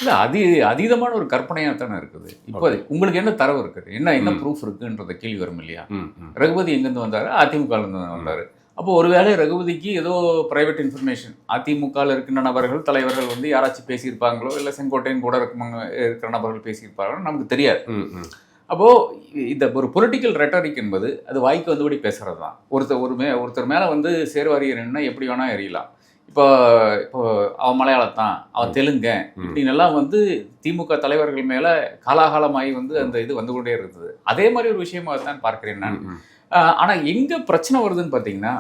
இல்லை அதீதமான ஒரு கற்பனையாக தானே இருக்குது. இப்போ உங்களுக்கு என்ன தரவு இருக்குது, என்ன ப்ரூஃப் இருக்குன்றத கேள்வி வரும் இல்லையா? ரகுபதி எங்கேருந்து வந்தார்? அதிமுகலேருந்து வந்தார். அப்போ ஒருவேளை ரகுபதிக்கு ஏதோ பிரைவேட் இன்ஃபர்மேஷன், அதிமுகவில் இருக்கின்ற நபர்கள் தலைவர்கள் வந்து யாராச்சும் பேசியிருப்பாங்களோ, இல்லை செங்கோட்டையன் கூட இருக்கிற நபர்கள் பேசியிருப்பாங்களோ நமக்கு தெரியாது. அப்போது இந்த ஒரு பொலிட்டிக்கல் ரெட்டரிக் என்பது அது வாய்க்கு வந்தபடி பேசுகிறது தான். ஒருத்தர் மேலே வந்து சேர்வாரி எறினா எப்படி வேணால் எறியலாம். இப்போ அவன் மலையாளத்தான், அவன் தெலுங்க, இப்படின்னு எல்லாம் வந்து திமுக தலைவர்கள் மேலே காலாகாலமாகி வந்து அந்த இது வந்து கொண்டே இருக்குது. அதே மாதிரி ஒரு விஷயமாக தான் பார்க்கிறேன் நான். ஆனால் எங்கே பிரச்சனை வருதுன்னு பார்த்தீங்கன்னா,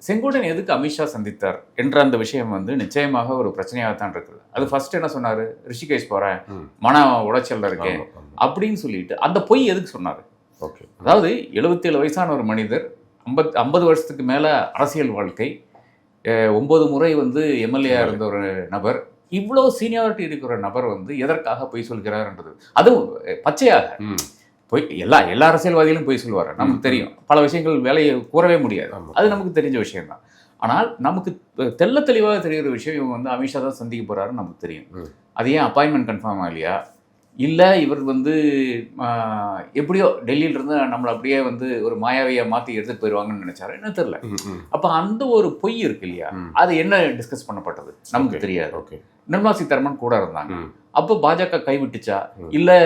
செங்கோட்டையன் எதுக்கு அமித்ஷா சந்தித்தார் என்ற அந்த விஷயம் வந்து நிச்சயமாக ஒரு பிரச்சனையாகத்தான் இருக்குது. அது ஃபர்ஸ்ட் என்ன சொன்னார், ரிஷிகேஷ் போகிறேன், மன உளைச்சலில் இருக்கேன் அப்படின்னு சொல்லிட்டு அந்த பொய் எதுக்கு சொன்னார்? ஓகே, அதாவது 77 வயசான ஒரு மனிதர், 50 வருஷத்துக்கு மேலே அரசியல் வாழ்க்கை, 9 முறை வந்து எம்எல்ஏ இருந்த ஒரு நபர், இவ்வளோ சீனியாரிட்டி இருக்கிற நபர் வந்து எதற்காக பொய் சொல்கிறார்ன்றது, அதுவும் பச்சையாக போய் எல்லா அரசியல்வாதிகளும் போய் சொல்லுவார். நமக்கு தெரியும் பல விஷயங்கள் வேலையை கூறவே முடியாது, அது நமக்கு தெரிஞ்ச விஷயம்தான். ஆனால் நமக்கு தெள்ள தெளிவாக தெரிகிற விஷயம், இவங்க வந்து அமித்ஷா தான் சந்திக்க போகிறாருன்னு நமக்கு தெரியும். அது ஏன் அப்பாயின்மெண்ட் கன்ஃபார்ம் ஆகலையா, இல்லை இவர் வந்து எப்படியோ டெல்லியிலிருந்து நம்மளை அப்படியே வந்து ஒரு மாயாவியை மாற்றி எடுத்துகிட்டு போயிடுவாங்கன்னு நினைச்சாரு, என்ன தெரியல. அப்போ அந்த ஒரு பொய் இருக்கு இல்லையா, அது என்ன டிஸ்கஸ் பண்ணப்பட்டது நமக்கு தெரியாது. ஓகே, நிர்மலா சீதாராமன் கூட இருந்தாங்க, அப்போ பாஜக கைவிட்டுச்சா இல்லை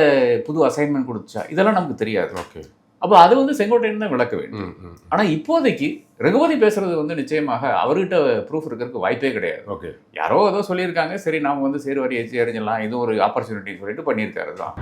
புது அசைன்மெண்ட் கொடுத்துச்சா, இதெல்லாம் நமக்கு தெரியாது. ஓகே, அப்போ அது வந்து செங்கோட்டையன் தான் விளக்க வேண்டும். ஆனால் இப்போதைக்கு ரகுபதி பேசுறது வந்து நிச்சயமாக அவர்கிட்ட ப்ரூஃப் இருக்கிறதுக்கு வாய்ப்பே கிடையாது. ஓகே, யாரோ ஏதோ சொல்லியிருக்காங்க, சரி நாம் வந்து சேர்வாரி எரிஞ்சிடலாம், இது ஒரு ஆப்பர்ச்சுனிட்டின்னு சொல்லிட்டு பண்ணியிருக்காரு தான்.